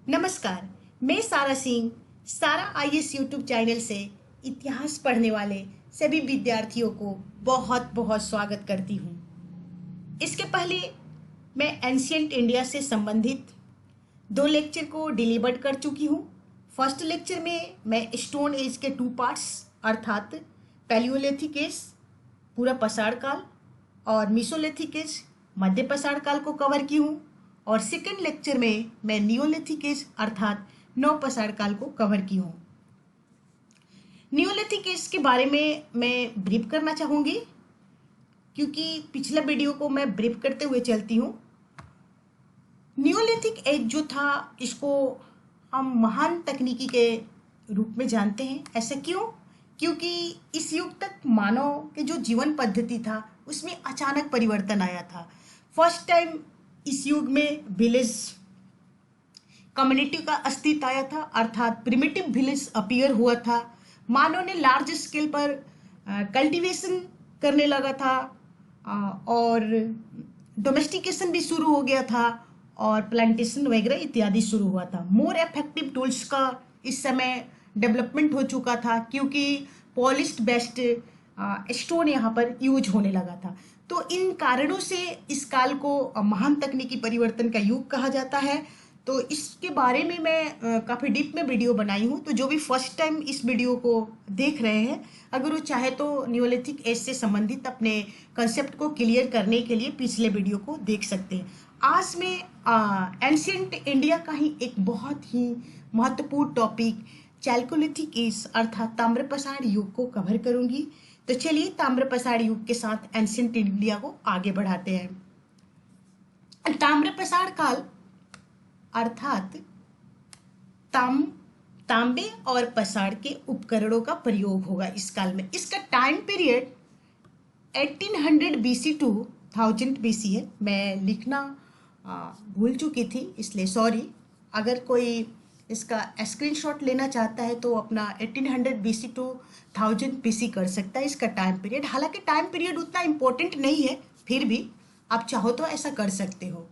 नमस्कार। मैं सारा सिंह सारा आईएएस यूट्यूब चैनल से इतिहास पढ़ने वाले सभी विद्यार्थियों को बहुत बहुत स्वागत करती हूँ। इसके पहले मैं एंशियंट इंडिया से संबंधित 2 लेक्चर को डिलीवर कर चुकी हूँ। फर्स्ट लेक्चर में मैं स्टोन एज के 2 पार्ट्स अर्थात पैलियोलिथिक एज पूरा पसार काल और मीसोलिथिक एज मध्य पसार काल को कवर की हूँ और सेकेंड लेक्चर में मैं नियोलिथिक एज अर्थात नव पसार काल को कवर की हूँ। नियोलिथिक एज के बारे में मैं ब्रीफ करना चाहूँगी क्योंकि पिछले वीडियो को मैं ब्रीफ करते हुए चलती हूँ। नियोलिथिक एज जो था इसको हम महान तकनीकी के रूप में जानते हैं। ऐसा क्यों? क्योंकि इस युग तक मानव के जो जीवन पद्धति था उसमें अचानक परिवर्तन आया था। फर्स्ट टाइम इस युग में विलेज कम्युनिटी का अस्तित्व आया था अर्थात प्रिमिटिव विलेज अपीयर हुआ था। मानव ने लार्ज स्केल पर कल्टीवेशन करने लगा था और डोमेस्टिकेशन भी शुरू हो गया था और प्लांटेशन वगैरह इत्यादि शुरू हुआ था। मोर इफेक्टिव टूल्स का इस समय डेवलपमेंट हो चुका था क्योंकि पॉलिश्ड बेस्ड स्टोन यहाँ पर यूज होने लगा था। तो इन कारणों से इस काल को महान तकनीकी परिवर्तन का युग कहा जाता है। तो इसके बारे में मैं काफ़ी डीप में वीडियो बनाई हूँ। तो जो भी फर्स्ट टाइम इस वीडियो को देख रहे हैं, अगर वो चाहे तो नियोलिथिक एज से संबंधित अपने कंसेप्ट को क्लियर करने के लिए पिछले वीडियो को देख सकते हैं। आज मैं एंशियंट इंडिया का ही एक बहुत ही महत्वपूर्ण टॉपिक चैल्कोलिथिक एज अर्थात ताम्रपसार युग को कवर करूंगी। तो चलिए ताम्रपसार युग के साथ एंशियंट इंडिया को आगे बढ़ाते हैं। ताम्रपसार काल अर्थात तांबे और पसार के उपकरणों का प्रयोग होगा इस काल में। इसका time period 1800 BC to 1000 BC है। मैं लिखना भूल चुकी थी इसलिए सॉरी। अगर कोई इसका स्क्रीनशॉट लेना चाहता है तो अपना 1800 बीसी टू 1000 बीसी कर सकता है इसका टाइम पीरियड। हालांकि टाइम पीरियड उतना इम्पोर्टेंट नहीं है, फिर भी आप चाहो तो ऐसा कर सकते हो।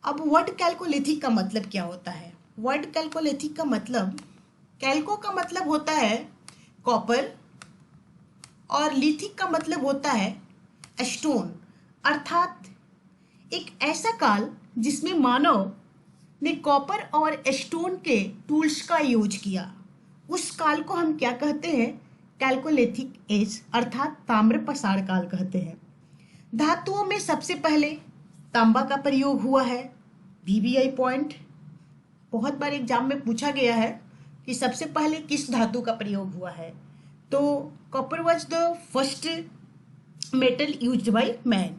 अब वर्ड कैल्कोलिथिक का मतलब क्या होता है? वर्ड कैल्कोलिथिक का मतलब, कैल्को का मतलब होता है कॉपर और लिथिक का मतलब होता है स्टोन, अर्थात एक ऐसा काल जिसमें मानव ने कॉपर और स्टोन के टूल्स का यूज किया। उस काल को हम क्या कहते हैं? कैल्कोलिथिक एज अर्थात ताम्रपसार काल कहते हैं। धातुओं में सबसे पहले तांबा का प्रयोग हुआ है। वीवीआई पॉइंट बहुत बार एग्जाम में पूछा गया है कि सबसे पहले किस धातु का प्रयोग हुआ है, तो copper was the first metal used by man.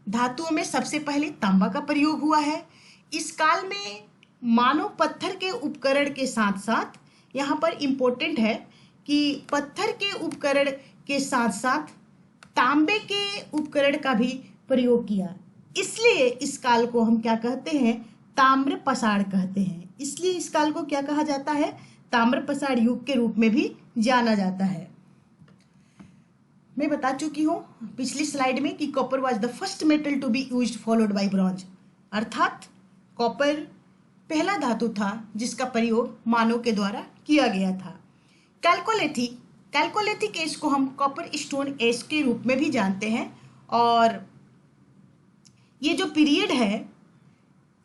धातुओं में सबसे पहले तांबा का प्रयोग हुआ है। इस काल में मानव पत्थर के उपकरण के साथ साथ, यहाँ पर इम्पोर्टेंट है कि पत्थर के उपकरण के साथ साथ तांबे के उपकरण का भी प्रयोग किया। इसलिए इस काल को हम क्या कहते हैं? ताम्रपसार कहते हैं। इसलिए इस काल को क्या कहा जाता है? ताम्रपसार युग के रूप में भी जाना जाता है। मैं बता चुकी हूँ पिछली स्लाइड में कि copper was the first metal to be used followed by bronze, अर्थात कॉपर पहला धातु था जिसका प्रयोग मानव के द्वारा किया गया था। कैल्कोलिथिक एज को हम कॉपर स्टोन एज के रूप में भी जानते हैं और ये जो पीरियड है,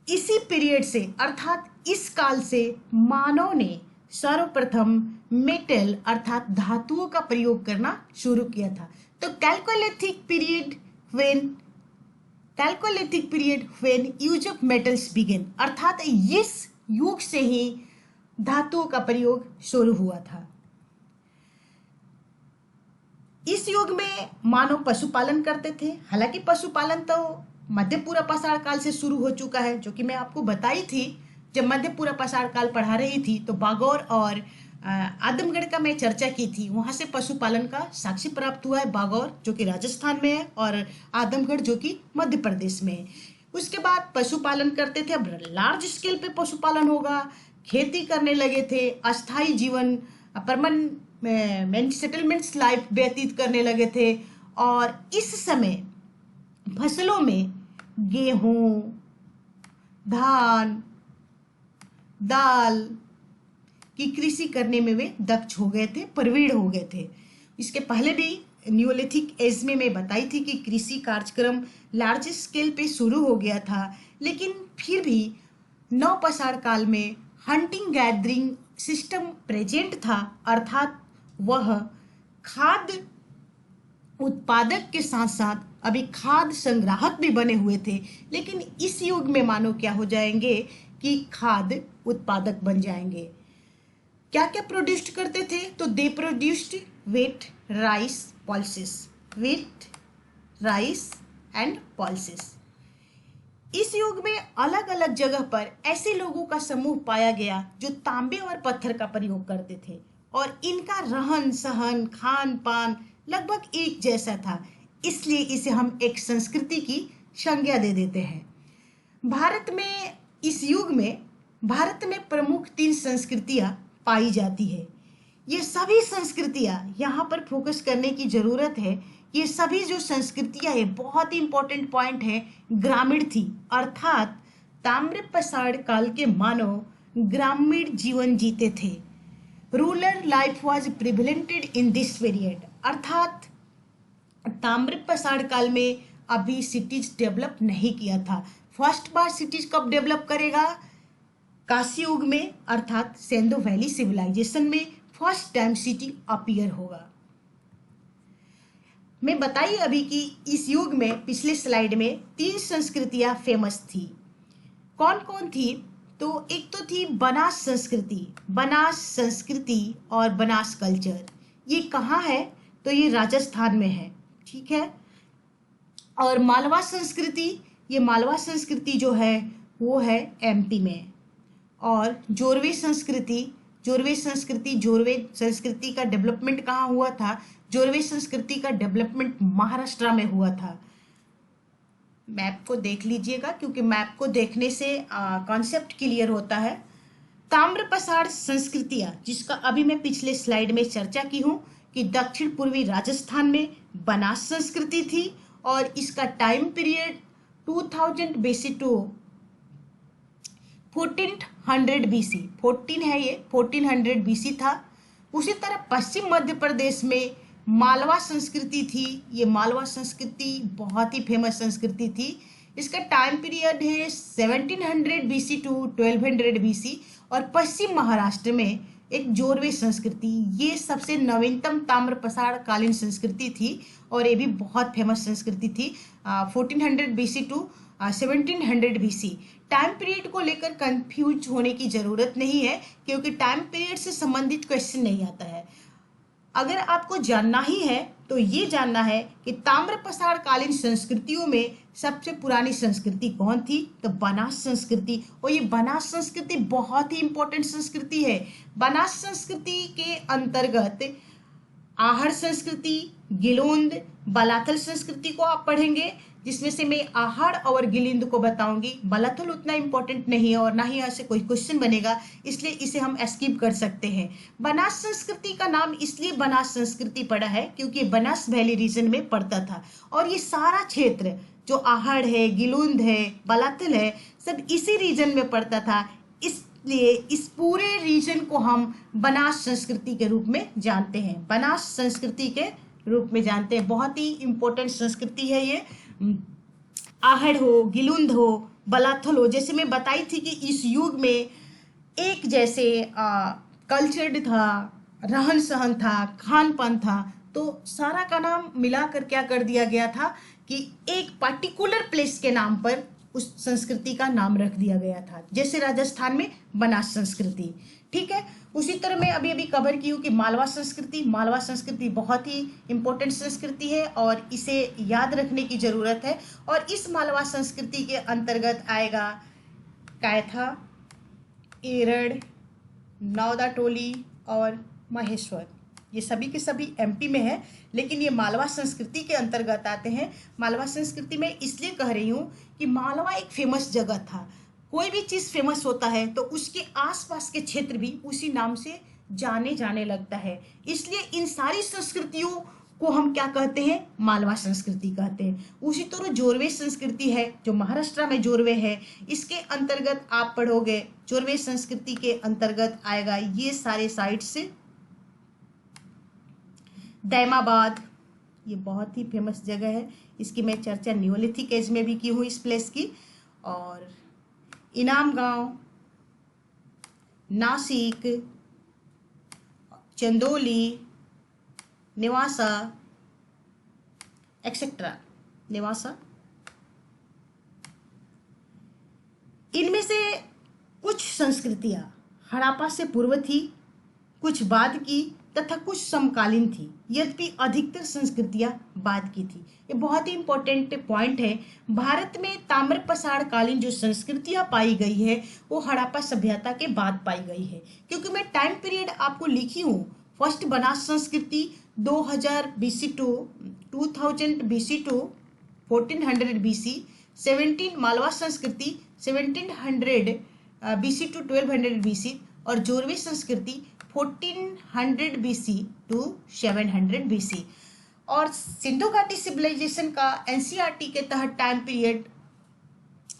इसी पीरियड से अर्थात इस काल से मानव ने सर्वप्रथम मेटल अर्थात धातुओं का प्रयोग करना शुरू किया था। तो chalcolithic period when use of metals begin, अर्थात इस युग से ही धातुओं का प्रयोग शुरू हुआ था। इस युग में मानव पशुपालन करते थे। हालांकि पशुपालन तो मध्यपूरा पसार काल से शुरू हो चुका है, जो कि मैं आपको बताई थी जब मध्यपूरा पसार काल पढ़ा रही थी। तो बागौर और आदमगढ़ का मैं चर्चा की थी, वहां से पशुपालन का साक्ष्य प्राप्त हुआ है। बागौर जो कि राजस्थान में है और आदमगढ़ जो कि मध्य प्रदेश में है। उसके बाद पशुपालन करते थे। अब लार्ज स्केल पे पशुपालन होगा, खेती करने लगे थे, अस्थायी जीवन परमानेंट सेटलमेंट्स लाइफ व्यतीत करने लगे थे और इस समय फसलों में गेहूं, धान, दाल की कृषि करने में वे दक्ष हो गए थे, प्रवीण हो गए थे। इसके पहले भी न्यूलिथिक एज में मैं बताई थी कि कृषि कार्यक्रम लार्ज स्केल पे शुरू हो गया था, लेकिन फिर भी नवपाषाण काल में हंटिंग गैदरिंग सिस्टम प्रेजेंट था, अर्थात वह खाद्य उत्पादक के साथ साथ अभी खाद्य संग्राहक भी बने हुए थे। लेकिन इस युग में मानो क्या हो जाएंगे कि खाद्य उत्पादक बन जाएंगे। क्या क्या प्रोड्यूस्ड करते थे? तो दे produced wheat, rice, pulses, wheat, rice and pulses. इस युग में अलग अलग जगह पर ऐसे लोगों का समूह पाया गया जो तांबे और पत्थर का प्रयोग करते थे और इनका रहन सहन खान पान लगभग एक जैसा था, इसलिए इसे हम एक संस्कृति की संज्ञा दे देते हैं। भारत में इस युग में भारत में प्रमुख 3 संस्कृतियां पाई जाती है। ये सभी संस्कृतियां यहाँ पर फोकस करने की जरूरत है। ये सभी जो संस्कृतियां है, बहुत ही इंपॉर्टेंट पॉइंट है, ग्रामीण थी, अर्थात ताम्रपाषाण काल के मानव ग्रामीण जीवन जीते थे। Rural life was prevalented in this period, अर्थात ताम्रपाषाण काल में अभी सिटीज डेवलप नहीं किया था। फर्स्ट बार सिटीज कब डेवलप करेगा? काशी युग में, अर्थात सिंधु वैली सिविलाइजेशन में फर्स्ट टाइम सिटी अपीयर होगा। मैं बताइए अभी कि इस युग में पिछले स्लाइड में 3 संस्कृतियां फेमस थी। कौन कौन थी? तो एक तो थी बनास संस्कृति, बनास संस्कृति और बनास कल्चर। ये कहाँ है? तो ये राजस्थान में है, ठीक है। और मालवा संस्कृति, ये मालवा संस्कृति जो है वो है एमपी में। और जोरवे संस्कृति, जोरवे संस्कृति का डेवलपमेंट कहाँ हुआ था? जोरवे संस्कृति का डेवलपमेंट महाराष्ट्र में हुआ था। मैप को देख लीजिएगा, क्योंकि मैप को देखने से कॉन्सेप्ट क्लियर होता है। ताम्रपाषाण संस्कृतियां, जिसका अभी मैं पिछले स्लाइड में चर्चा की हूँ कि दक्षिण पूर्वी राजस्थान में बनास संस्कृति थी और इसका time period 2000 BC to 1400 BC, 14 है ये, 1400 BC था। उसी तरह पश्चिम मध्य प्रदेश में मालवा संस्कृति थी। ये मालवा संस्कृति बहुत ही फेमस संस्कृति थी। इसका टाइम पीरियड है 1700 BC टू 1200 BC। और पश्चिम महाराष्ट्र में एक जोरवे संस्कृति, ये सबसे नवीनतम ताम्रपाषाण कालीन संस्कृति थी और ये भी बहुत फेमस संस्कृति थी। 1400 BC to 1700 BC। Time period को लेकर कंफ्यूज होने की जरूरत नहीं है, क्योंकि टाइम पीरियड से संबंधित क्वेश्चन नहीं आता है। अगर आपको जानना ही है तो ये जानना है कि ताम्रपाषाण कालीन संस्कृतियों में सबसे पुरानी संस्कृति कौन थी? तो बनास संस्कृति। और ये बनास संस्कृति बहुत ही इंपॉर्टेंट संस्कृति है। बनास संस्कृति के अंतर्गत आहड़ संस्कृति, गिलोंद, बलाथल संस्कृति को आप पढ़ेंगे, जिसमें से मैं आहड़ और गिलिंद को बताऊंगी। बलाथल उतना इंपॉर्टेंट नहीं है और ना ही यहाँ से कोई क्वेश्चन बनेगा, इसलिए इसे हम स्किप कर सकते हैं। बनास संस्कृति का नाम इसलिए बनास संस्कृति पड़ा है क्योंकि बनास वैली रीजन में पड़ता था और ये सारा क्षेत्र जो आहड़ है, गिलोंद है, बलाथल है, सब इसी रीजन में पड़ता था। इसलिए इस पूरे रीजन को हम बनास संस्कृति के रूप में जानते हैं, बनास संस्कृति के रूप में जानते हैं। बहुत ही इंपॉर्टेंट संस्कृति है ये। आहड़ हो, गिलुंद हो, बलाथल हो, जैसे मैं बताई थी कि इस युग में एक जैसे कल्चर्ड था, रहन सहन था, खान पान था, तो सारा का नाम मिलाकर क्या कर दिया गया था कि एक पर्टिकुलर प्लेस के नाम पर उस संस्कृति का नाम रख दिया गया था। जैसे राजस्थान में बनास संस्कृति, ठीक है। उसी तरह मैं अभी कवर की हूँ कि मालवा संस्कृति, मालवा संस्कृति बहुत ही इंपॉर्टेंट संस्कृति है और इसे याद रखने की जरूरत है। और इस मालवा संस्कृति के अंतर्गत आएगा कैथा, एरड़, नौदा टोली और महेश्वर। ये सभी के सभी एमपी में है, लेकिन ये मालवा संस्कृति के अंतर्गत आते हैं। मालवा संस्कृति में इसलिए कह रही हूँ कि मालवा एक फेमस जगह था। कोई भी चीज़ फेमस होता है तो उसके आसपास के क्षेत्र भी उसी नाम से जाने लगता है। इसलिए इन सारी संस्कृतियों को हम क्या कहते हैं, मालवा संस्कृति कहते हैं। उसी तरह जोरवे संस्कृति है जो महाराष्ट्र में जोरवे है, इसके अंतर्गत आप पढ़ोगे, जोरवे संस्कृति के अंतर्गत आएगा ये सारे साइट्स। दैमाबाद, ये बहुत ही फेमस जगह है, इसकी मैं चर्चा न्योलिथिक एज में भी की हूँ इस प्लेस की। और इनाम गांव, नासिक, चंदोली, नेवासा एक्सेट्रा, नेवासा। इनमें से कुछ संस्कृतियां हड़प्पा से पूर्व थी, कुछ बाद की तथा कुछ समकालीन थी, यद्यपि अधिकतर संस्कृतियां बाद की थी। ये बहुत ही इंपॉर्टेंट पॉइंट है। भारत में ताम्रपसाड़ कालीन जो संस्कृतियां पाई गई है वो हड़प्पा सभ्यता के बाद पाई गई है, क्योंकि मैं टाइम पीरियड आपको लिखी हूँ। फर्स्ट बनास संस्कृति 2000 BC to 2000 BC to 1400 BC, 17 Malwa संस्कृति 1700 BC टू 1200 BC, और जोरवे संस्कृति 1400 BC टू 700 BC। और सिंधु घाटी सिविलाइजेशन का एनसीईआरटी के तहत टाइम पीरियड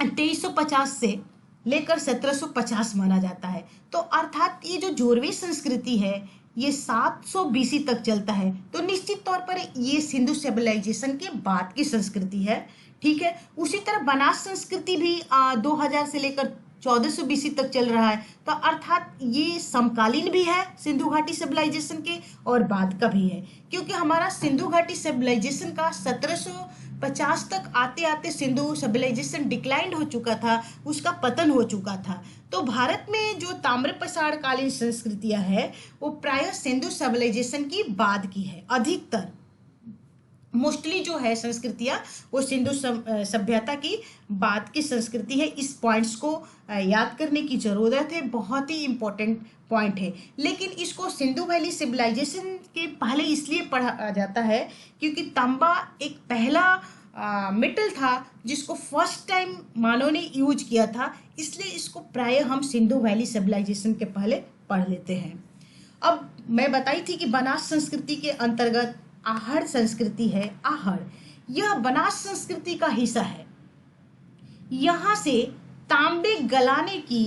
2350 से लेकर 1750 माना जाता है। तो अर्थात ये जो जोरवे संस्कृति है ये 700 BC तक चलता है। तो निश्चित तौर पर ये सिंधु सिविलाइजेशन के बाद की संस्कृति है, ठीक है। उसी तरह बनास संस्कृति भी 2000 से लेकर 1400 BC तक चल रहा है। तो अर्थात ये समकालीन भी है सिंधु घाटी सिविलाइजेशन के और बाद का भी है, क्योंकि हमारा सिंधु घाटी सिविलाइजेशन का 1750 तक आते आते सिंधु सिविलाइजेशन डिक्लाइंड हो चुका था, उसका पतन हो चुका था। तो भारत में जो ताम्रपसाड़ कालीन संस्कृतियां है वो प्रायः सिंधु सिविलाइजेशन की बाद की है। अधिकतर मोस्टली जो है संस्कृतियां वो सिंधु सभ्यता की बाद की संस्कृति है। इस पॉइंट्स को याद करने की जरूरत है, बहुत ही इंपॉर्टेंट पॉइंट है। लेकिन इसको सिंधु वैली सिविलाइजेशन के पहले इसलिए पढ़ा जाता है क्योंकि तांबा एक पहला मेटल था जिसको फर्स्ट टाइम मानव ने यूज किया था, इसलिए इसको प्रायः हम सिंधु वैली सिविलाइजेशन के पहले पढ़ लेते हैं। अब मैं बताई थी कि बनास संस्कृति के अंतर्गत आहड़ संस्कृति है। आहड़ यह बनास संस्कृति का हिस्सा है। यहाँ से तांबे गलाने की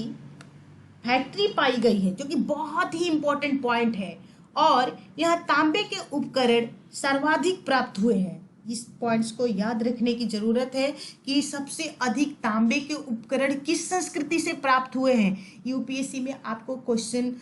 फैक्ट्री पाई गई है, जो कि बहुत ही इंपॉर्टेंट पॉइंट है, और यहाँ तांबे के उपकरण सर्वाधिक प्राप्त हुए हैं। इस पॉइंट्स को याद रखने की जरूरत है कि सबसे अधिक तांबे के उपकरण किस संस्कृति से प्राप्त हुए हैं। यूपीएससी में आपको क्वेश्चन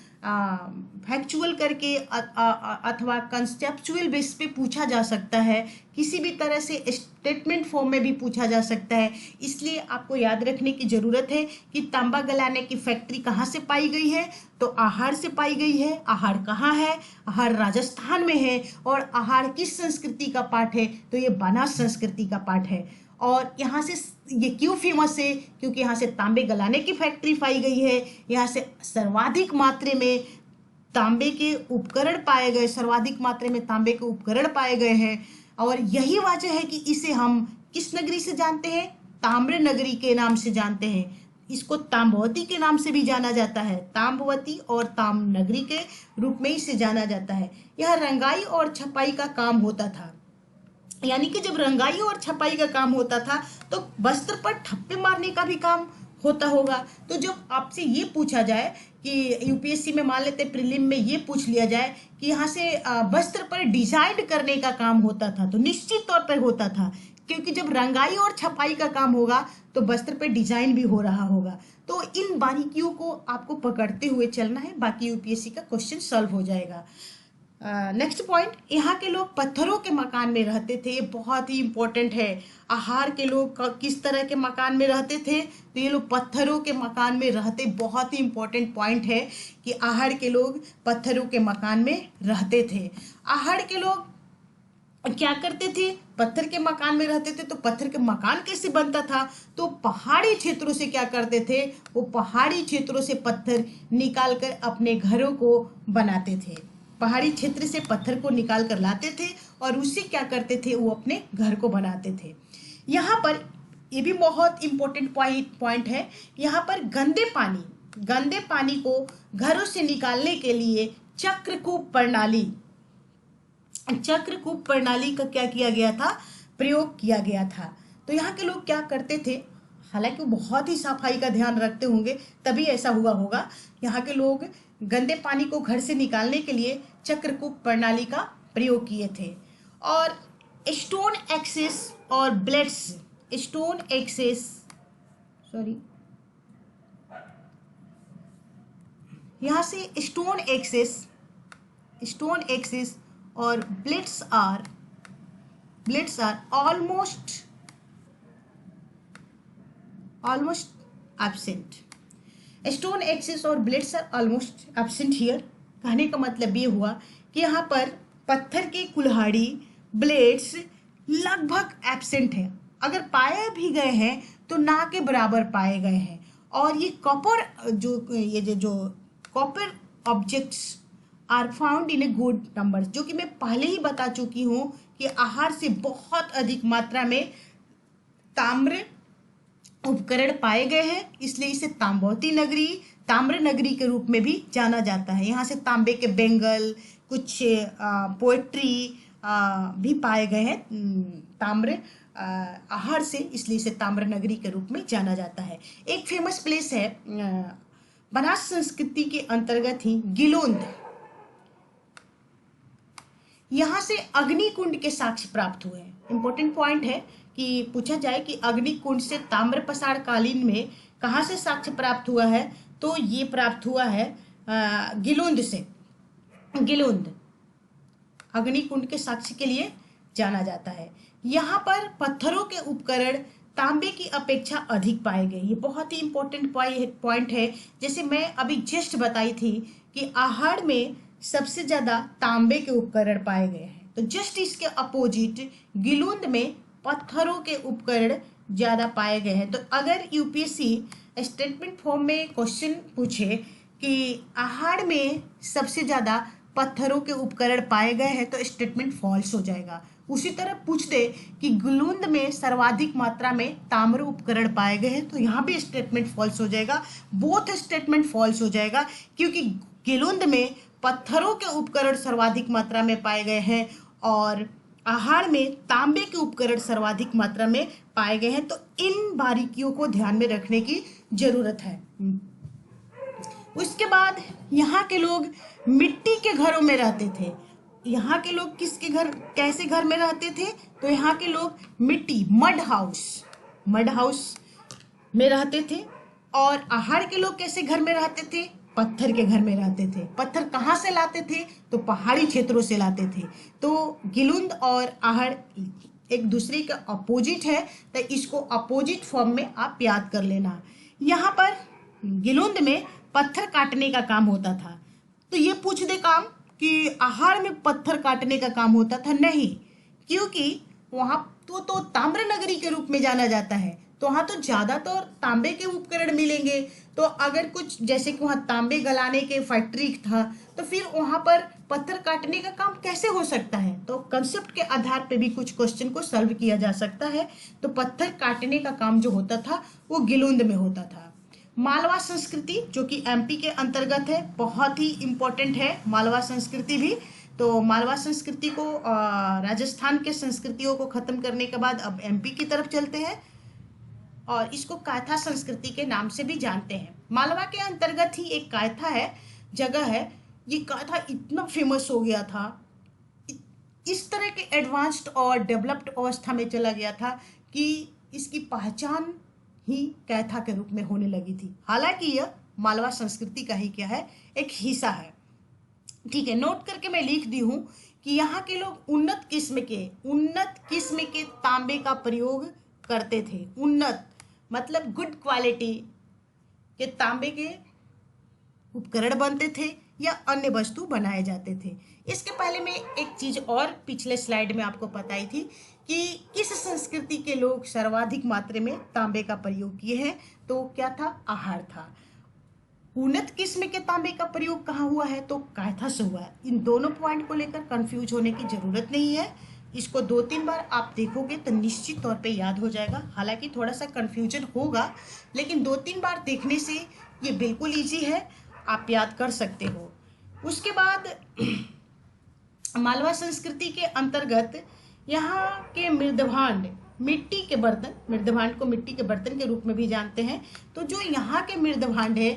फैक्चुअल करके अथवा कंसेप्चुअल बेस पे पूछा जा सकता है, किसी भी तरह से स्टेटमेंट फॉर्म में भी पूछा जा सकता है। इसलिए आपको याद रखने की जरूरत है कि तांबा गलाने की फैक्ट्री कहाँ से पाई गई है, तो आहड़ से पाई गई है। आहड़ कहाँ है? आहड़ राजस्थान में है। और आहड़ किस संस्कृति का पार्ट है? तो ये बनास संस्कृति का पार्ट है। और यहाँ से ये क्यों फेमस है? क्योंकि यहाँ से तांबे गलाने की फैक्ट्री पाई गई है, यहाँ से सर्वाधिक मात्रा में तांबे के उपकरण पाए गए, सर्वाधिक मात्रा में तांबे के उपकरण पाए गए हैं। और यही वजह है कि इसे हम किस नगरी से जानते हैं? ताम्र नगरी के नाम से जानते हैं। इसको ताम्बवती के नाम से भी जाना जाता है, ताम्बवती और ताम्र नगरी के रूप में इसे जाना जाता है। यह रंगाई और छपाई का काम होता था, यानी कि जब रंगाई और छपाई का काम होता था तो वस्त्र पर ठप्पे मारने का भी काम होता होगा। तो जब आपसे ये पूछा जाए कि यूपीएससी में मान लेते प्रीलिम में ये पूछ लिया जाए कि यहाँ से वस्त्र पर डिजाइन करने का काम होता था, तो निश्चित तौर पर होता था, क्योंकि जब रंगाई और छपाई का काम होगा तो वस्त्र पर डिजाइन भी हो रहा होगा। तो इन बारीकियों को आपको पकड़ते हुए चलना है, बाकी यूपीएससी का क्वेश्चन सॉल्व हो जाएगा। नेक्स्ट पॉइंट, यहाँ के लोग पत्थरों के मकान में रहते थे। ये बहुत ही इंपॉर्टेंट है। आहड़ के लोग किस तरह के मकान में रहते थे? तो ये लोग पत्थरों के मकान में रहते। बहुत ही इंपॉर्टेंट पॉइंट है कि आहड़ के लोग पत्थरों के मकान में रहते थे। आहड़ के लोग क्या करते थे? पत्थर के मकान में रहते थे। तो पत्थर के मकान कैसे बनता था? तो पहाड़ी क्षेत्रों से क्या करते थे? वो पहाड़ी क्षेत्रों से पत्थर निकाल कर अपने घरों को बनाते थे। पहाड़ी क्षेत्र से पत्थर को निकाल कर लाते थे और उससे क्या करते थे? वो अपने घर को बनाते थे। यहाँ पर ये भी बहुत इंपॉर्टेंट पॉइंट है। यहाँ पर गंदे पानी को घरों से निकालने के लिए चक्रकूप प्रणाली चक्रकूप प्रणाली का क्या किया गया था, प्रयोग किया गया था। तो यहाँ के लोग क्या करते थे, हालांकि वो बहुत ही सफाई का ध्यान रखते होंगे तभी ऐसा हुआ होगा। यहाँ के लोग गंदे पानी को घर से निकालने के लिए चक्रकूप प्रणाली का प्रयोग किए थे। और स्टोन एक्सेस और ब्लेड्स, स्टोन एक्सेस सॉरी यहाँ से स्टोन एक्सेस और blades are almost absent. Stone axes और blades are almost absent here. कहने का मतलब ये हुआ कि यहाँ पर पत्थर के कुल्हाड़ी, ब्लेड्स लगभग एब्सेंट है। अगर पाए भी गए हैं तो ना के बराबर पाए गए हैं। और ये जो copper objects are found in a good numbers, जो कि मैं पहले ही बता चुकी हूँ कि आहार से बहुत अधिक मात्रा में ताम्र उपकरण पाए गए हैं, इसलिए इसे ताम्र नगरी के रूप में भी जाना जाता है। यहाँ से तांबे के बेंगल, कुछ पोएट्री भी पाए गए हैं ताम्र आहार से, इसलिए इसे ताम्र नगरी के रूप में जाना जाता है। एक फेमस प्लेस है बनास संस्कृति के अंतर्गत ही गिलोंद। यहाँ से अग्निकुंड के साक्ष्य प्राप्त हुए हैं। इंपॉर्टेंट पॉइंट है कि पूछा जाए कि अग्निकुंड से ताम्र पसार कालीन में कहाँ से साक्ष्य प्राप्त हुआ है, तो ये प्राप्त हुआ है गिलोंद से। गिलोंद अग्निकुंड के साक्ष्य के लिए जाना जाता है। यहाँ पर पत्थरों के उपकरण तांबे की अपेक्षा अधिक पाए गए। ये बहुत ही इंपॉर्टेंट पॉइंट है। जैसे मैं अभी जस्ट बताई थी कि आहार में सबसे ज्यादा तांबे के उपकरण पाए गए हैं, तो जस्ट इसके अपोजिट गिलोंद में पत्थरों के उपकरण ज्यादा पाए गए हैं। तो अगर यूपीएससी स्टेटमेंट फॉर्म में क्वेश्चन पूछे कि आहार में सबसे ज्यादा पत्थरों के उपकरण पाए गए हैं, तो स्टेटमेंट फॉल्स हो जाएगा। उसी तरह पूछ दे कि गिलोंद में सर्वाधिक मात्रा में ताम्र उपकरण पाए गए हैं, तो यहाँ भी स्टेटमेंट फॉल्स हो जाएगा। बोथ स्टेटमेंट फॉल्स हो जाएगा, क्योंकि गिलोंद में पत्थरों के उपकरण सर्वाधिक मात्रा में पाए गए हैं और आहार में तांबे के उपकरण सर्वाधिक मात्रा में पाए गए हैं। तो इन बारीकियों को ध्यान में रखने की जरूरत है। उसके बाद यहाँ के लोग मिट्टी के घरों में रहते थे। यहाँ के लोग कैसे घर में रहते थे, तो यहाँ के लोग मिट्टी मड हाउस में रहते थे। और आहार के लोग कैसे घर में रहते थे, पत्थर के घर में रहते थे। पत्थर कहाँ से लाते थे, तो पहाड़ी क्षेत्रों से लाते थे। तो गिलोंद और आहार एक दूसरे का अपोजिट है, तो इसको अपोजिट फॉर्म में आप याद कर लेना। यहाँ पर गिलोंद में पत्थर काटने का काम होता था। तो ये पूछ दे काम कि आहार में पत्थर काटने का काम होता था, नहीं, क्योंकि वहां तो ताम्र नगरी के रूप में जाना जाता है, तो वहां तो ज्यादातर तांबे के उपकरण मिलेंगे। तो अगर कुछ जैसे कि वहां तांबे गलाने के फैक्ट्री था, तो फिर वहां पर पत्थर काटने का काम कैसे हो सकता है। तो कंसेप्ट के आधार पे भी कुछ क्वेश्चन को सॉल्व किया जा सकता है। तो पत्थर काटने का काम जो होता था वो गिलोंद में होता था। मालवा संस्कृति जो कि एमपी के अंतर्गत है, बहुत ही इंपॉर्टेंट है मालवा संस्कृति भी। तो मालवा संस्कृति को राजस्थान के संस्कृतियों को खत्म करने के बाद अब एमपी की तरफ चलते हैं और इसको कायथा संस्कृति के नाम से भी जानते हैं। मालवा के अंतर्गत ही एक कायथा है, जगह है। ये कायथा इतना फेमस हो गया था, इस तरह के एडवांस्ड और डेवलप्ड अवस्था में चला गया था कि इसकी पहचान ही कैथा के रूप में होने लगी थी। हालांकि यह मालवा संस्कृति का ही क्या है, एक हिस्सा है। ठीक है, नोट करके मैं लिख दी हूं कि यहाँ के लोग उन्नत किस्म के तांबे का प्रयोग करते थे। उन्नत मतलब गुड क्वालिटी के तांबे के उपकरण बनते थे या अन्य वस्तु बनाए जाते थे। इसके पहले मैं एक चीज और पिछले स्लाइड में आपको बताई थी कि किस संस्कृति के लोग सर्वाधिक मात्रा में तांबे का प्रयोग किए हैं, तो क्या था, आहार था। उन्नत किस्म के तांबे का प्रयोग कहाँ हुआ है, तो कायथा से हुआ है। इन दोनों पॉइंट को लेकर कंफ्यूज होने की जरूरत नहीं है। इसको 2-3 बार आप देखोगे तो निश्चित तौर पे याद हो जाएगा। हालांकि थोड़ा सा कंफ्यूजन होगा, लेकिन 2-3 बार देखने से ये बिल्कुल ईजी है, आप याद कर सकते हो। उसके बाद मालवा संस्कृति के अंतर्गत यहाँ के मृदभांड, मिट्टी के बर्तन, मृदभांड को मिट्टी के बर्तन के रूप में भी जानते हैं। तो जो यहाँ के मृदभांड है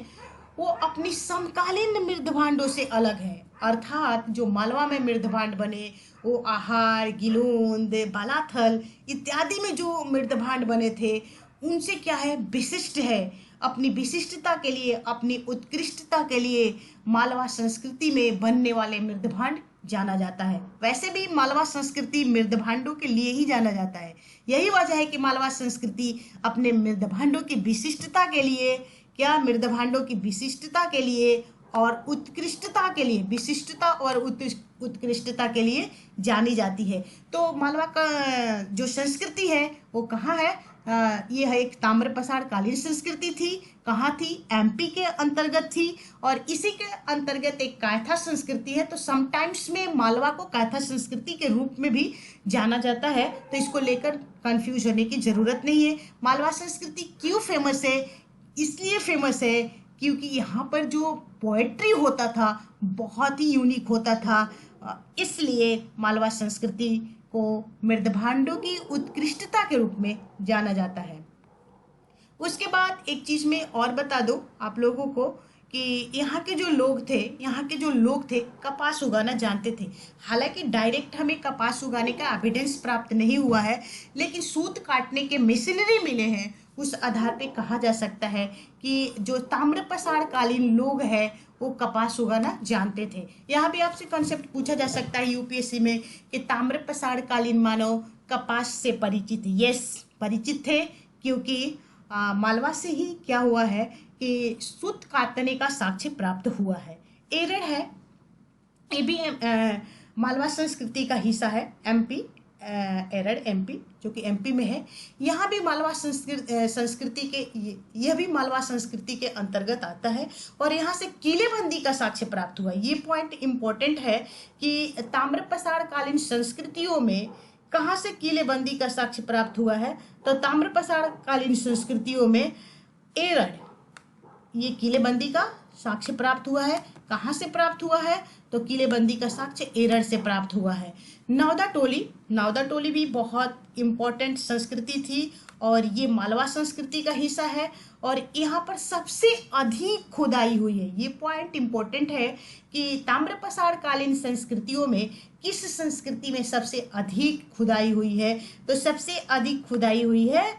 वो अपनी समकालीन मृदभांडों से अलग है। अर्थात जो मालवा में मृदभांड बने वो आहार, गिलोंद, बालाथल इत्यादि में जो मृदभांड बने थे उनसे क्या है, विशिष्ट है। अपनी विशिष्टता के लिए, अपनी उत्कृष्टता के लिए मालवा संस्कृति में बनने वाले मृदभांड जाना जाता है। वैसे भी मालवा संस्कृति मृदभांडों के लिए ही जाना जाता है। यही वजह है कि मालवा संस्कृति अपने मृदभांडों की विशिष्टता के लिए, क्या, मृदभांडों की विशिष्टता के लिए और उत्कृष्टता के लिए, विशिष्टता और उत्कृष्टता के लिए जानी जाती है। तो मालवा का जो संस्कृति है वो कहाँ है, ये है एक ताम्रपसार कालीन संस्कृति थी। कहाँ थी, एमपी के अंतर्गत थी। और इसी के अंतर्गत एक कायथा संस्कृति है। तो समटाइम्स में मालवा को कायथा संस्कृति के रूप में भी जाना जाता है, तो इसको लेकर कंफ्यूज होने की जरूरत नहीं है। मालवा संस्कृति क्यों फेमस है, इसलिए फेमस है क्योंकि यहाँ पर जो पोएट्री होता था बहुत ही यूनिक होता था, इसलिए मालवा संस्कृति को मृदभांडों की उत्कृष्टता के रूप में जाना जाता है। उसके बाद एक चीज में और बता दो आप लोगों को कि यहाँ के जो लोग थे कपास उगाना जानते थे। हालांकि डायरेक्ट हमें कपास उगाने का एविडेंस प्राप्त नहीं हुआ है, लेकिन सूत काटने के मशीनरी मिले हैं। उस आधार पे कहा जा सकता है कि जो ताम्रपसार कालीन लोग हैं वो कपास उगाना जानते थे। यहाँ भी आपसे कंसेप्ट पूछा जा सकता है यूपीएससी में कि ताम्रपसार कालीन मानव कपास से परिचित। यस, परिचित थे, क्योंकि मालवा से ही क्या हुआ है कि सूत काटने का साक्ष्य प्राप्त हुआ है। एरड़ है, ये भी मालवा संस्कृति का हिस्सा है। एमपी, एरड़ एमपी, जो कि एमपी में है। यहाँ भी मालवा संस्कृति के, यह भी मालवा संस्कृति के अंतर्गत आता है। और यहाँ से किलेबंदी का साक्ष्य प्राप्त हुआ। ये पॉइंट इंपॉर्टेंट है कि ताम्रपसार कालीन संस्कृतियों में कहाँ से किलेबंदी का साक्ष्य प्राप्त हुआ है, तो ताम्रपसार कालीन संस्कृतियों में एरड़, ये किलेबंदी का साक्ष्य प्राप्त हुआ है। कहाँ से प्राप्त हुआ है, तो किलेबंदी का साक्ष्य एरड़ से प्राप्त हुआ है। नौदा टोली भी बहुत इंपॉर्टेंट संस्कृति थी और ये मालवा संस्कृति का हिस्सा है। और यहाँ पर सबसे अधिक खुदाई हुई है। ये पॉइंट इंपॉर्टेंट है कि ताम्रपसार कालीन संस्कृतियों में किस संस्कृति में सबसे अधिक खुदाई हुई है, तो सबसे अधिक खुदाई हुई है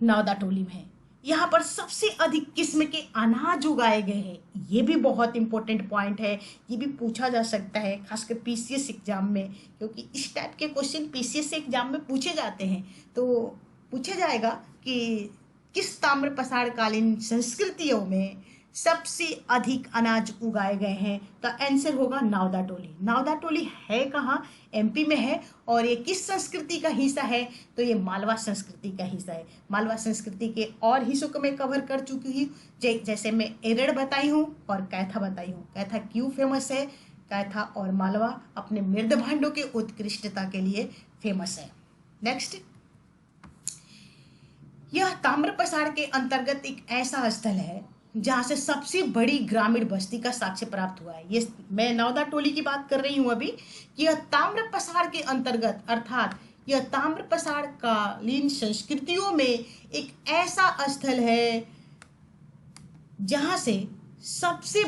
नौदा टोली में। यहाँ पर सबसे अधिक किस्म के अनाज उगाए गए हैं। ये भी बहुत इंपॉर्टेंट पॉइंट है, ये भी पूछा जा सकता है खासकर पीसीएस एग्जाम में, क्योंकि इस टाइप के क्वेश्चन पीसीएस एग्जाम में पूछे जाते हैं। तो पूछा जाएगा कि किस ताम्रपसार कालीन संस्कृतियों में सबसे अधिक अनाज उगाए गए हैं, तो आंसर होगा नौदा टोली। नौदा टोली है कहाँ, एमपी में है। और ये किस संस्कृति का हिस्सा है, तो ये मालवा संस्कृति का हिस्सा है। मालवा संस्कृति के और हिस्सों को मैं कवर कर चुकी हूँ, जैसे मैं एरड़ बताई हूँ और कैथा बताई हूँ। कैथा क्यों फेमस है, कैथा और मालवा अपने मृदभांडों के उत्कृष्टता के लिए फेमस है। नेक्स्ट, यह ताम्रपसार के अंतर्गत एक ऐसा स्थल है जहाँ से सबसे बड़ी ग्रामीण बस्ती का साक्ष्य प्राप्त हुआ है। ये मैं नौदा टोली की बात कर रही हूँ अभी, कि यह ताम्रपसार के अंतर्गत, अर्थात यह ताम्रपसार कालीन संस्कृतियों में एक ऐसा स्थल है जहाँ से सबसे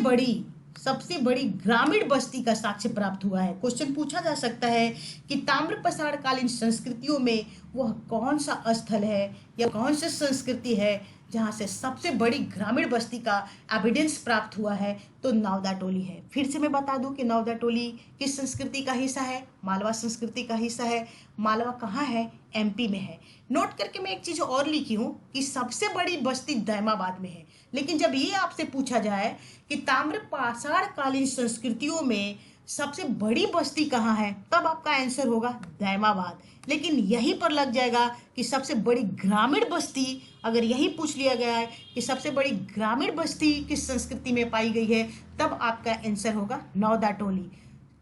बड़ी ग्रामीण बस्ती का साक्ष्य प्राप्त हुआ है। क्वेश्चन पूछा जा सकता है कि ताम्रपसार कालीन संस्कृतियों में वह कौन सा स्थल है या कौन सी संस्कृति है जहाँ से सबसे बड़ी ग्रामीण बस्ती का एविडेंस प्राप्त हुआ है, तो नौदा टोली है। फिर से मैं बता दूं कि नौदा टोली किस संस्कृति का हिस्सा है, मालवा संस्कृति का हिस्सा है। मालवा कहाँ है, एमपी में है। नोट करके मैं एक चीज और लिखी हूँ कि सबसे बड़ी बस्ती दैमाबाद में है। लेकिन जब ये आपसे पूछा जाए कि ताम्रपसार कालीन संस्कृतियों में सबसे बड़ी बस्ती कहाँ है, तब आपका आंसर होगा दैमाबाद। लेकिन यहीं पर लग जाएगा कि सबसे बड़ी ग्रामीण बस्ती, अगर यही पूछ लिया गया है कि सबसे बड़ी ग्रामीण बस्ती किस संस्कृति में पाई गई है, तब आपका आंसर होगा नौदा टोली।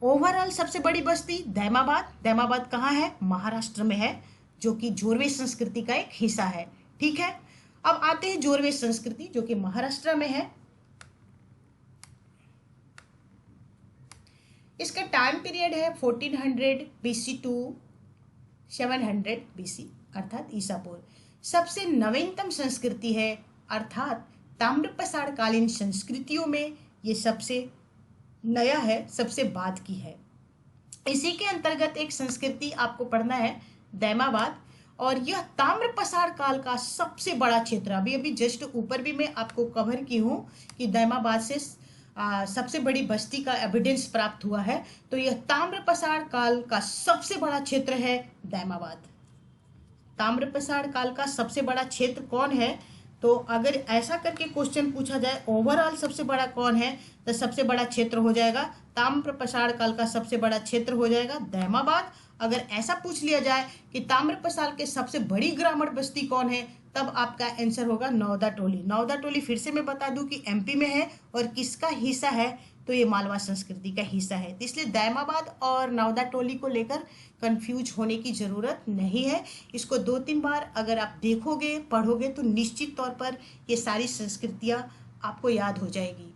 ओवरऑल सबसे बड़ी बस्ती दैमाबाद। दैमाबाद कहाँ है, महाराष्ट्र में है, जो कि जोरवे संस्कृति का एक हिस्सा है। ठीक है, अब आते हैं जोरवे संस्कृति जो कि महाराष्ट्र में है। इसका टाइम पीरियड है 1400 BC टू 700 BC अर्थात ईसा पूर्व। सबसे नवीनतम संस्कृति है अर्थात ताम्र पसारकालीन संस्कृतियों में ये सबसे नया है, सबसे बाद की है। इसी के अंतर्गत एक संस्कृति आपको पढ़ना है दैमाबाद, और यह ताम्र पसार काल का सबसे बड़ा क्षेत्र। अभी अभी जस्ट ऊपर भी मैं आपको कवर की हूँ कि दैमाबाद से सबसे बड़ी बस्ती का एविडेंस प्राप्त हुआ है। तो यह ताम्र पसार काल का सबसे बड़ा क्षेत्र है दैमाबाद। ताम्र पसार काल का सबसे बड़ा क्षेत्र कौन है, तो अगर ऐसा करके क्वेश्चन पूछा जाए ओवरऑल सबसे बड़ा कौन है, तो सबसे बड़ा क्षेत्र हो जाएगा ताम्र पसार काल का सबसे बड़ा क्षेत्र हो जाएगा दैमाबाद। अगर ऐसा पूछ लिया जाए कि ताम्र पसार के सबसे बड़ी ग्रामीण बस्ती कौन है, तब आपका आंसर होगा नौदा टोली। नौदा टोली फिर से मैं बता दूं कि एमपी में है और किसका हिस्सा है, तो ये मालवा संस्कृति का हिस्सा है। तो इसलिए दैमाबाद और नौदा टोली को लेकर कंफ्यूज होने की ज़रूरत नहीं है। इसको 2-3 बार अगर आप देखोगे पढ़ोगे तो निश्चित तौर पर ये सारी संस्कृतियाँ आपको याद हो जाएगी।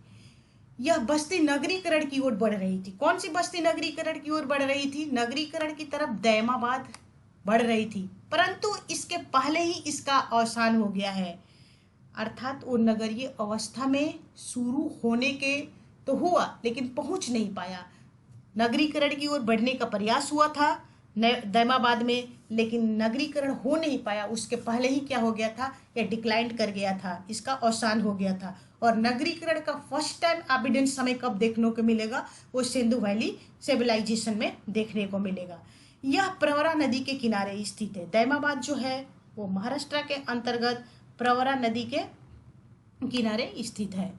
यह बस्ती नगरीकरण की ओर बढ़ रही थी। कौन सी बस्ती नगरीकरण की ओर बढ़ रही थी? नगरीकरण की तरफ दैमाबाद बढ़ रही थी, परंतु इसके पहले ही इसका अवसान हो गया है। अर्थात वो नगरीय अवस्था में शुरू होने के तो हुआ लेकिन पहुंच नहीं पाया। नगरीकरण की ओर बढ़ने का प्रयास हुआ था दैमाबाद में, लेकिन नगरीकरण हो नहीं पाया। उसके पहले ही क्या हो गया था, यह डिक्लाइन कर गया था, इसका अवसान हो गया था। और नगरीकरण का फर्स्ट टाइम एविडेंस हमें कब देखने को मिलेगा, वो सिंधु वैली सिविलाइजेशन में देखने को मिलेगा। यह प्रवरा नदी के किनारे स्थित है। दैमाबाद जो है वो महाराष्ट्र के अंतर्गत प्रवरा नदी के किनारे स्थित है।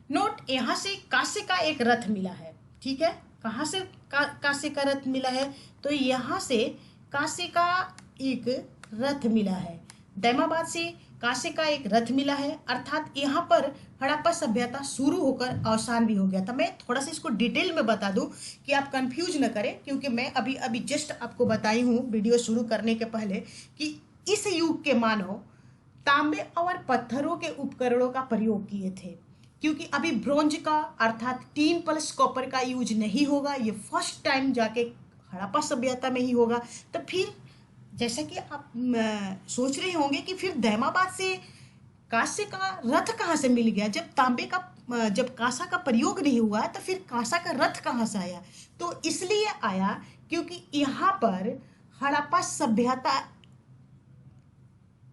नोट, यहाँ से कांसे का एक रथ मिला है। ठीक है, कहाँ से कांसे का रथ मिला है, तो यहाँ से कांसे का एक रथ मिला है। दैमाबाद से कांसे का एक रथ मिला है, अर्थात यहाँ पर हड़प्पा सभ्यता शुरू होकर अवसान भी हो गया था। मैं थोड़ा सा इसको डिटेल में बता दूं कि आप कंफ्यूज न करें, क्योंकि मैं अभी अभी जस्ट आपको बताई हूँ वीडियो शुरू करने के पहले कि इस युग के मानव तांबे और पत्थरों के उपकरणों का प्रयोग किए थे, क्योंकि अभी ब्रोंज का अर्थात टीन प्लस कॉपर का यूज नहीं होगा। ये फर्स्ट टाइम जाके हड़प्पा सभ्यता में ही होगा। तो फिर जैसा कि आप सोच रहे होंगे कि फिर दैमाबाद से कांसे का रथ कहाँ से मिल गया, जब कांसा का प्रयोग नहीं हुआ तो फिर कांसा का रथ कहाँ से आया? तो इसलिए आया क्योंकि यहाँ पर हड़प्पा सभ्यता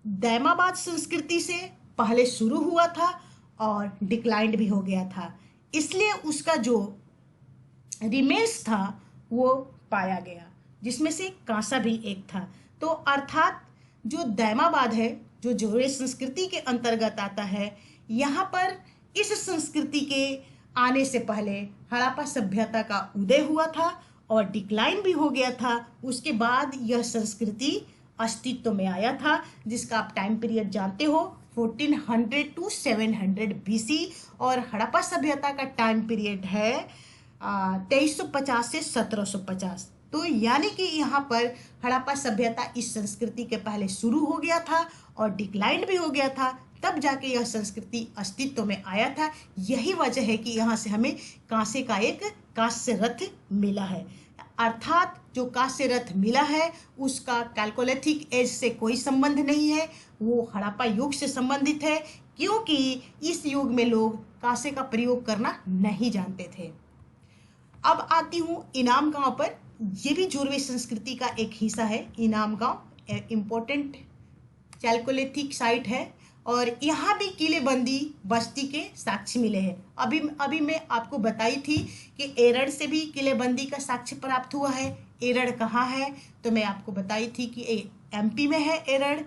दैमाबाद संस्कृति से पहले शुरू हुआ था और डिक्लाइंड भी हो गया था, इसलिए उसका जो रिमेन्स था वो पाया गया, जिसमें से कांसा भी एक था। तो अर्थात जो दैमाबाद है, जो जोरे संस्कृति के अंतर्गत आता है, यहाँ पर इस संस्कृति के आने से पहले हड़प्पा सभ्यता का उदय हुआ था और डिक्लाइन भी हो गया था। उसके बाद यह संस्कृति अस्तित्व में आया था, जिसका आप टाइम पीरियड जानते हो 1400 टू 700 BC, और हड़प्पा सभ्यता का टाइम पीरियड है 2350 से 1750। तो यानी कि यहाँ पर हड़प्पा सभ्यता इस संस्कृति के पहले शुरू हो गया था और डिक्लाइन भी हो गया था, तब जाके यह संस्कृति अस्तित्व में आया था। यही वजह है कि यहाँ से हमें कांसे का एक कांस्य रथ मिला है। अर्थात जो कांस्य रथ मिला है उसका कैल्कोलिथिक एज से कोई संबंध नहीं है, वो हड़प्पा युग से संबंधित है, क्योंकि इस युग में लोग कांसे का प्रयोग करना नहीं जानते थे। अब आती हूँ इनाम गांव पर। ये भी जोरवे संस्कृति का एक हिस्सा है। इनाम गांव इम्पोर्टेंट कैल्कोलिथिक साइट है और यहाँ भी किलेबंदी बस्ती के साक्ष्य मिले हैं। अभी मैं आपको बताई थी कि एरड़ से भी किलेबंदी का साक्ष्य प्राप्त हुआ है। एरड़ कहाँ है, तो मैं आपको बताई थी कि एमपी में है एरड़।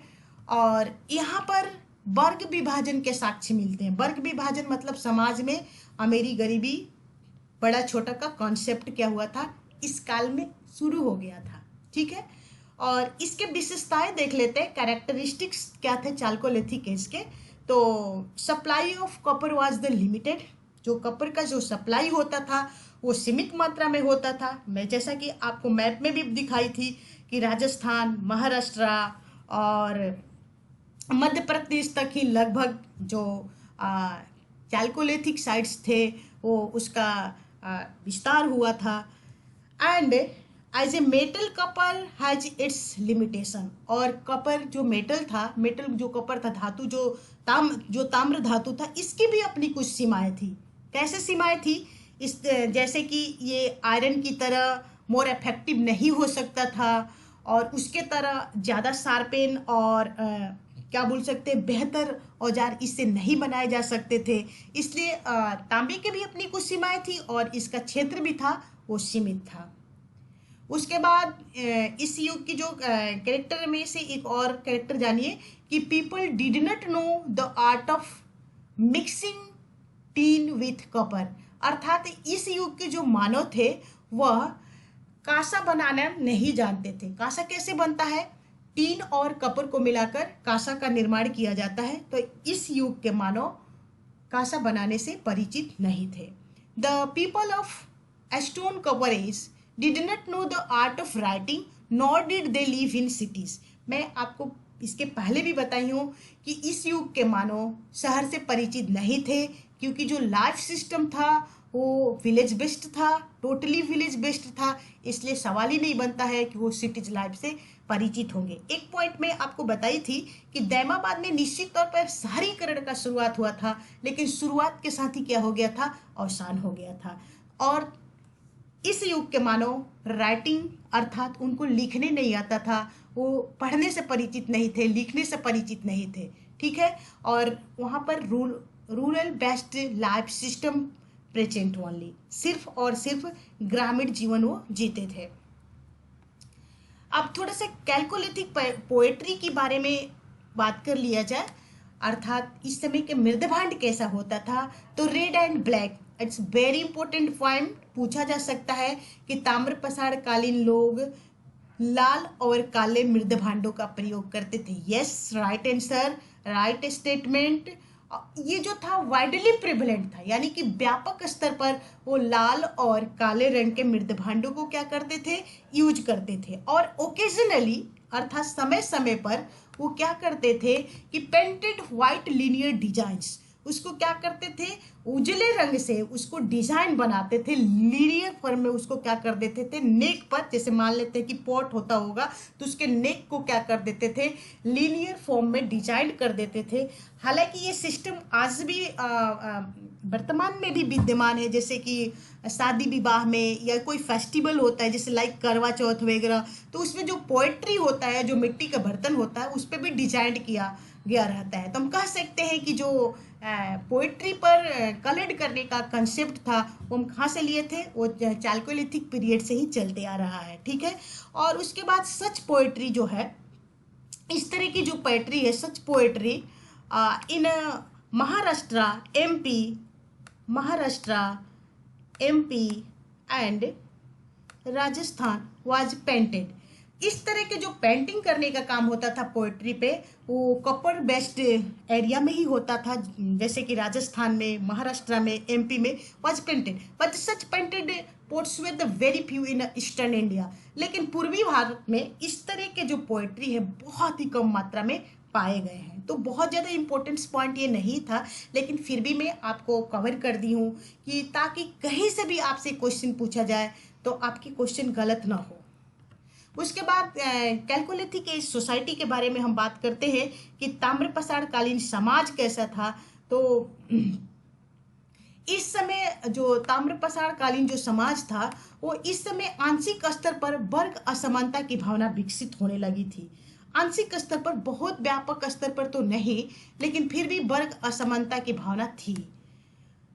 और यहाँ पर वर्ग विभाजन के साक्ष्य मिलते हैं। वर्ग विभाजन मतलब समाज में अमीरी गरीबी बड़ा छोटा का कॉन्सेप्ट क्या हुआ था, इस काल में शुरू हो गया था। ठीक है, और इसके विशेषताएं देख लेते हैं। कैरेक्टरिस्टिक्स क्या थे चाल्कोलिथिक एज के, तो supply of copper was the limited. जो कॉपर का जो सप्लाई होता था वो सीमित मात्रा में होता था। मैं जैसा कि आपको मैप में भी दिखाई थी कि राजस्थान, महाराष्ट्र और मध्य प्रदेश तक ही लगभग जो चाल्कोलिथिक साइट्स थे वो उसका विस्तार हुआ था। And as a metal copper has its limitation. और कपर जो मेटल था, मेटल जो कपर था, धातु जो ताम्र धातु था, इसकी भी अपनी कुछ सीमाएं थी। कैसे सीमाएं थी? इस जैसे कि ये आयरन की तरह मोर इफेक्टिव नहीं हो सकता था, और उसके तरह ज़्यादा शार्पेन और क्या बोल सकते हैं, बेहतर औजार इससे नहीं बनाए जा सकते थे। इसलिए तांबे की भी अपनी कुछ सीमाएं थी और इसका क्षेत्र भी था वो सीमित था। उसके बाद इस युग की जो कैरेक्टर में से एक और कैरेक्टर जानिए कि people did not know the art of mixing tin with copper. अर्थात इस युग के जो मानव थे वह कांसा बनाना नहीं जानते थे। कांसा कैसे बनता है? टीन और कपर को मिलाकर कांसा का निर्माण किया जाता है। तो इस युग के मानव कांसा बनाने से परिचित नहीं थे। The people of stone copper age did not know the art of writing nor did they live in cities. मैं आपको इसके पहले भी बताई हूँ कि इस युग के मानव शहर से परिचित नहीं थे, क्योंकि जो लाइफ सिस्टम था वो विलेज बेस्ड था, टोटली विलेज बेस्ड था। इसलिए सवाल ही नहीं बनता है कि वो सिटीज लाइफ से परिचित होंगे। एक पॉइंट में आपको बताई थी कि दैमाबाद में निश्चित तौर पर शहरीकरण का शुरुआत हुआ था, लेकिन शुरुआत के साथ ही क्या हो गया था? अवसान हो गया था। और इस युग के मानव राइटिंग अर्थात उनको लिखने नहीं आता था, वो पढ़ने से परिचित नहीं थे, लिखने से परिचित नहीं थे, ठीक है। और वहाँ पर rural based life system present only, सिर्फ और सिर्फ ग्रामीण जीवन वो जीते थे। अब थोड़ा सा कैलकोलिथिक पोएट्री के बारे में बात कर लिया जाए, अर्थात इस समय के मृदभांड कैसा होता था। तो red and black, it's very important point पूछा जा सकता है कि ताम्रपसाड़ कालीन लोग लाल और काले मृदभांडों का प्रयोग करते थे। Yes, right answer, right statement. ये जो था वाइडली प्रिवलेंट था, यानी कि व्यापक स्तर पर वो लाल और काले रंग के मृदभांडों को क्या करते थे? यूज करते थे। और ओकेजनली अर्थात समय समय पर वो क्या करते थे कि पेंटेड व्हाइट लीनियर डिजाइन्स, उसको क्या करते थे? उजले रंग से उसको डिजाइन बनाते थे, लीनियर फॉर्म में उसको क्या कर देते थे? नेक पर, जैसे मान लेते हैं कि पॉट होता होगा तो उसके नेक को क्या कर देते थे? लीनियर फॉर्म में डिजाइन कर देते थे। हालांकि ये सिस्टम आज भी वर्तमान में भी विद्यमान है, जैसे कि शादी विवाह में या कोई फेस्टिवल होता है जैसे लाइक करवा चौथ वगैरह, तो उसमें जो पोएट्री होता है, जो मिट्टी का बर्तन होता है, उस पर भी डिजाइन किया गया रहता है। तो हम कह सकते हैं कि जो पोइट्री पर कलर्ड करने का कंसेप्ट था वो हम कहाँ से लिए थे? वो चालकोलिथिक पीरियड से ही चलते आ रहा है, ठीक है। और उसके बाद सच पोइट्री जो है, इस तरह की जो पोइट्री है, such pottery in Maharashtra MP and Rajasthan was painted. इस तरह के जो पेंटिंग करने का काम होता था पोएट्री पे, वो कॉपर बेस्ड एरिया में ही होता था, जैसे कि राजस्थान में, महाराष्ट्र में, एमपी में was painted, but such painted pots were the very few in eastern India. लेकिन पूर्वी भारत में इस तरह के जो पोएट्री है बहुत ही कम मात्रा में पाए गए हैं। तो बहुत ज़्यादा इंपॉर्टेंट पॉइंट ये नहीं था, लेकिन फिर भी मैं आपको कवर कर दी हूँ कि ताकि कहीं से भी आपसे क्वेश्चन पूछा जाए तो आपकी क्वेश्चन गलत ना हो। उसके बाद कैलकोलिथिक एज सोसाइटी के बारे में हम बात करते हैं कि ताम्रपसाड़ कालीन समाज कैसा था। तो इस समय जो ताम्रपसाड़ कालीन जो समाज था वो इस समय आंशिक स्तर पर वर्ग असमानता की भावना विकसित होने लगी थी। आंशिक स्तर पर, बहुत व्यापक स्तर पर तो नहीं, लेकिन फिर भी वर्ग असमानता की भावना थी।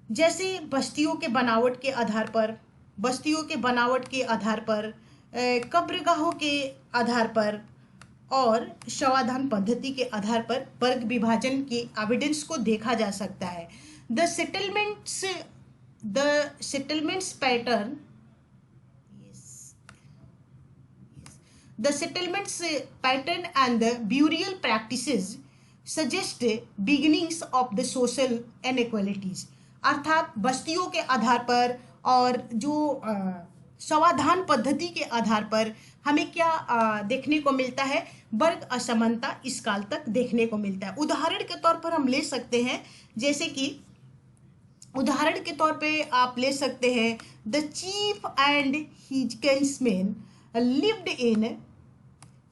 जैसे बस्तियों के बनावट के आधार पर, कब्रगाहों के आधार पर और शवाधान पद्धति के आधार पर वर्ग विभाजन के एविडेंस को देखा जा सकता है। The settlements pattern and the burial practices suggest beginnings of the social inequalities. अर्थात बस्तियों के आधार पर और जो समाधान पद्धति के आधार पर हमें क्या देखने को मिलता है? वर्ग असमानता इस काल तक देखने को मिलता है। उदाहरण के तौर पर हम ले सकते हैं जैसे कि उदाहरण के तौर पे आप ले सकते हैं, the cheap and his Kingsman lived in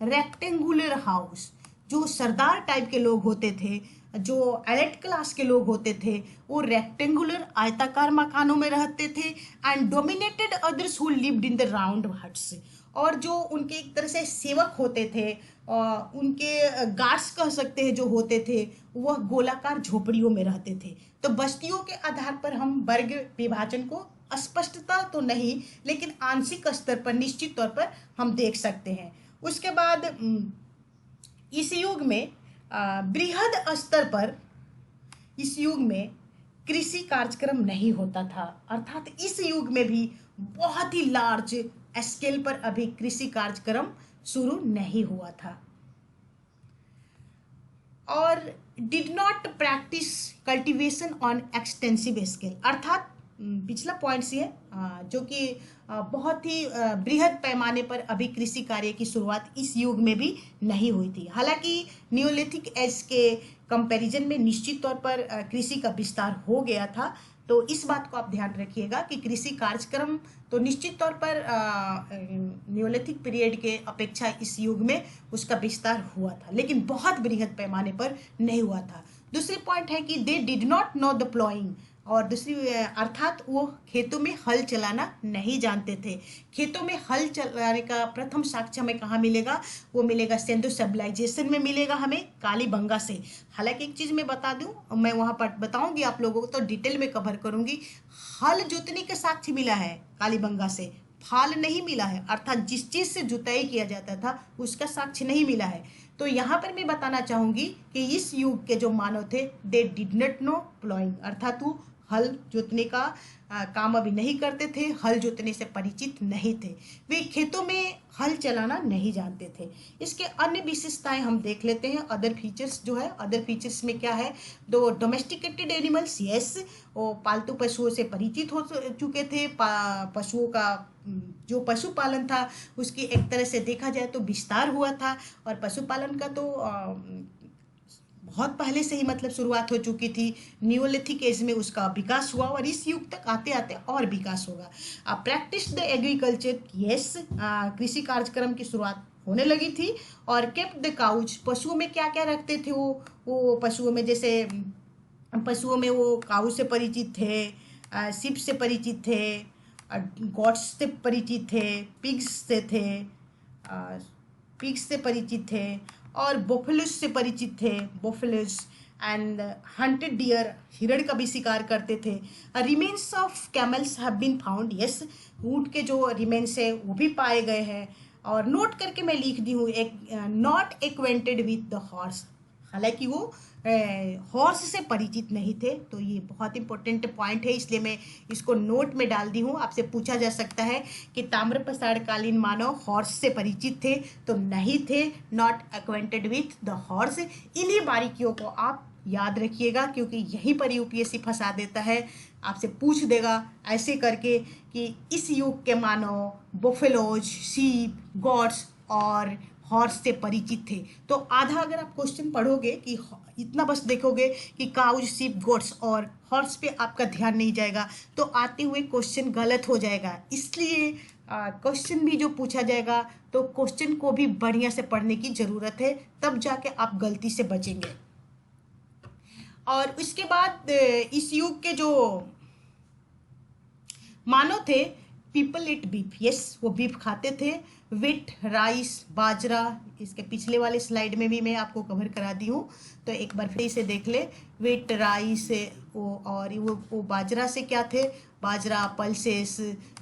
rectangular house. जो सरदार टाइप के लोग होते थे, जो एलिट क्लास के लोग होते थे, वो रेक्टेंगुलर आयताकार मकानों में रहते थे, and dominated others who lived in the round huts. और जो उनके एक तरह से सेवक होते थे, उनके गार्ड्स कह सकते हैं जो होते थे, वह गोलाकार झोपड़ियों में रहते थे। तो बस्तियों के आधार पर हम वर्ग विभाजन को स्पष्टता तो नहीं, लेकिन आंशिक स्तर पर निश्चित तौर पर हम देख सकते हैं। उसके बाद इस युग में बृहद स्तर पर इस युग में कृषि कार्यक्रम नहीं होता था, अर्थात इस युग में भी बहुत ही लार्ज स्केल पर अभी कृषि कार्यक्रम शुरू नहीं हुआ था। और did not practice cultivation on extensive scale, अर्थात पिछला पॉइंट ये है जो कि बहुत ही बृहद पैमाने पर अभी कृषि कार्य की शुरुआत इस युग में भी नहीं हुई थी। हालांकि नियोलिथिक एज के कंपैरिजन में निश्चित तौर पर कृषि का विस्तार हो गया था। तो इस बात को आप ध्यान रखिएगा कि कृषि कार्यक्रम तो निश्चित तौर पर नियोलिथिक पीरियड के अपेक्षा इस युग में उसका विस्तार हुआ था, लेकिन बहुत बृहद पैमाने पर नहीं हुआ था। दूसरी पॉइंट है कि they did not know the ploughing, और दूसरी अर्थात वो खेतों में हल चलाना नहीं जानते थे। खेतों में हल चलाने का प्रथम साक्ष्य हमें कहाँ मिलेगा? वो मिलेगा सिंधु सिविलाइजेशन में मिलेगा हमें, कालीबंगा से। हालांकि एक चीज़ मैं बता दूं, मैं वहाँ पर बताऊंगी आप लोगों को, तो डिटेल में कवर करूंगी। हल जोतने का साक्ष्य मिला है कालीबंगा से, फाल नहीं मिला है, अर्थात जिस चीज़ से जुताई किया जाता था उसका साक्ष्य नहीं मिला है। तो यहाँ पर मैं बताना चाहूँगी कि इस युग के जो मानव थे, they did not no ploughing, अर्थात वो हल जोतने का काम अभी नहीं करते थे, हल जोतने से परिचित नहीं थे, वे खेतों में हल चलाना नहीं जानते थे। इसके अन्य विशेषताएं हम देख लेते हैं। अदर फीचर्स जो है, अदर फीचर्स में क्या है? दो डोमेस्टिकेटेड एनिमल्स, यस, वो पालतू पशुओं से परिचित हो चुके थे। पशुओं का जो पशुपालन था उसकी एक तरह से देखा जाए तो विस्तार हुआ था, और पशुपालन का तो बहुत पहले से ही मतलब शुरुआत हो चुकी थी। नियोलिथिक एज में उसका विकास हुआ, और इस युग तक आते आते और विकास होगा। प्रैक्टिस द एग्रीकल्चर, यस, कृषि कार्यक्रम की शुरुआत होने लगी थी। और केप्ट द काउज, पशुओं में क्या क्या रखते थे वो पशुओं में, जैसे पशुओं में वो काऊ से परिचित थे, शिप से परिचित थे, गॉड्स से परिचित थे, पिग्स से परिचित थे, और बोफेलस से परिचित थे, बोफेलस, एंड हंटेड डियर, हिरण का भी शिकार करते थे। Remains of camels have been found, yes, ऊँट के जो रिमेन्स है वो भी पाए गए हैं। और नोट करके मैं लिख दी हूँ, एक not acquainted with the horse, हालांकि वो हॉर्स से परिचित नहीं थे। तो ये बहुत इंपॉर्टेंट पॉइंट है, इसलिए मैं इसको नोट में डाल दी हूँ। आपसे पूछा जा सकता है कि ताम्रप्रसारकालीन मानव हॉर्स से परिचित थे? तो नहीं थे, not acquainted with the horse. इन्हीं बारीकियों को आप याद रखिएगा, क्योंकि यहीं पर यूपीएससी फंसा देता है, आपसे पूछ देगा ऐसे करके कि इस युग के मानव बोफेलोज, शीप, गॉड्स और हॉर्स से परिचित थे। तो आधा अगर आप क्वेश्चन पढ़ोगे कि इतना बस देखोगे कि काउज, शीप, गोट्स और हॉर्स पे आपका ध्यान नहीं जाएगा, तो आते हुए क्वेश्चन गलत हो जाएगा। इसलिए क्वेश्चन भी जो पूछा जाएगा तो क्वेश्चन को भी बढ़िया से पढ़ने की ज़रूरत है, तब जाके आप गलती से बचेंगे। और इसके बाद इस युग के जो मानव थे, पीपल इट बीफ, यस, वो बीफ खाते थे। विट, राइस, बाजरा, इसके पिछले वाले स्लाइड में भी मैं आपको कवर करा दी हूँ, तो एक बार फिर से देख ले। विट, राइस और वो बाजरा से क्या थे? बाजरा, पल्सेस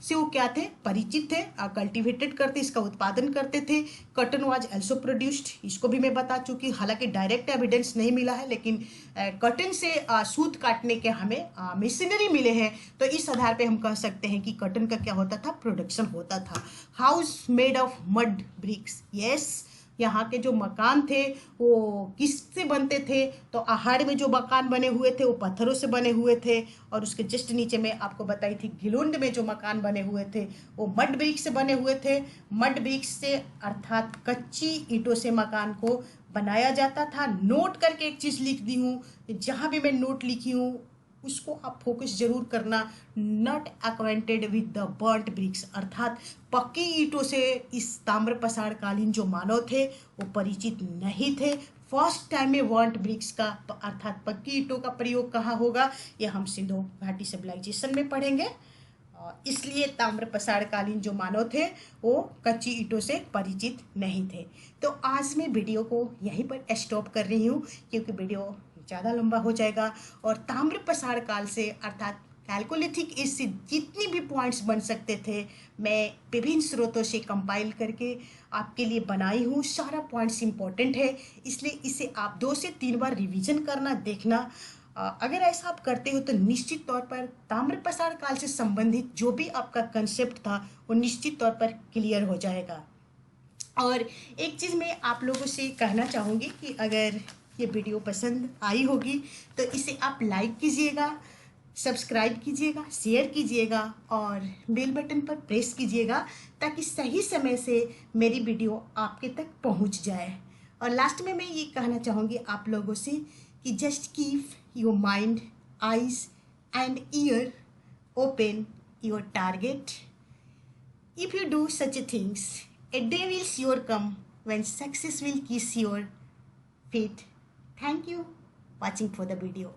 से वो क्या थे? परिचित थे, कल्टिवेटेड करते, इसका उत्पादन करते थे। कॉटन वाज एल्सो प्रोड्यूस्ड, इसको भी मैं बता चुकी, हालांकि डायरेक्ट एविडेंस नहीं मिला है, लेकिन कॉटन से सूत काटने के हमें मशीनरी मिले हैं, तो इस आधार पे हम कह सकते हैं कि कॉटन का क्या होता था? प्रोडक्शन होता था। House made of mud bricks, yes, यहाँ के जो मकान थे वो किससे बनते थे? तो आहाड़ में जो मकान बने हुए थे वो पत्थरों से बने हुए थे, और उसके जस्ट नीचे में आपको बताई थी घिलुंड में जो मकान बने हुए थे वो मड ब्रिक्स से बने हुए थे। मड ब्रिक्स से अर्थात कच्ची ईंटों से मकान को बनाया जाता था। नोट करके एक चीज़ लिख दी हूँ, जहाँ भी मैं नोट लिखी हूँ उसको आप फोकस जरूर करना। Not acquainted with the burnt bricks, अर्थात पक्की ईंटों से इस ताम्र पसारकालीन जो मानव थे वो परिचित नहीं थे। फर्स्ट टाइम में बर्nt ब्रिक्स का अर्थात पक्की ईंटों का प्रयोग कहाँ होगा, यह हम सिंधु घाटी सिविलाइजेशन में पढ़ेंगे। इसलिए ताम्र पसारकालीन जो मानव थे वो कच्ची ईंटों से परिचित नहीं थे। तो आज मैं वीडियो को यहीं पर स्टॉप कर रही हूँ क्योंकि वीडियो ज़्यादा लंबा हो जाएगा। और ताम्र पसार काल से अर्थात कैल्कोलिथिक एज से जितनी भी पॉइंट्स बन सकते थे मैं विभिन्न स्रोतों से कंपाइल करके आपके लिए बनाई हूँ। सारा पॉइंट्स इंपॉर्टेंट है, इसलिए इसे आप 2 से 3 बार रिवीजन करना, देखना। अगर ऐसा आप करते हो तो निश्चित तौर पर ताम्र पसार काल से संबंधित जो भी आपका कंसेप्ट था वो निश्चित तौर पर क्लियर हो जाएगा। और एक चीज़ मैं आप लोगों से कहना चाहूँगी कि अगर ये वीडियो पसंद आई होगी तो इसे आप लाइक कीजिएगा, सब्सक्राइब कीजिएगा, शेयर कीजिएगा और बेल बटन पर प्रेस कीजिएगा ताकि सही समय से मेरी वीडियो आपके तक पहुंच जाए। और लास्ट में मैं ये कहना चाहूँगी आप लोगों से कि just keep your mind, eyes and year open your target. If you do such a things, a day will sure come when success will kiss your feet. Thank you watching for the video.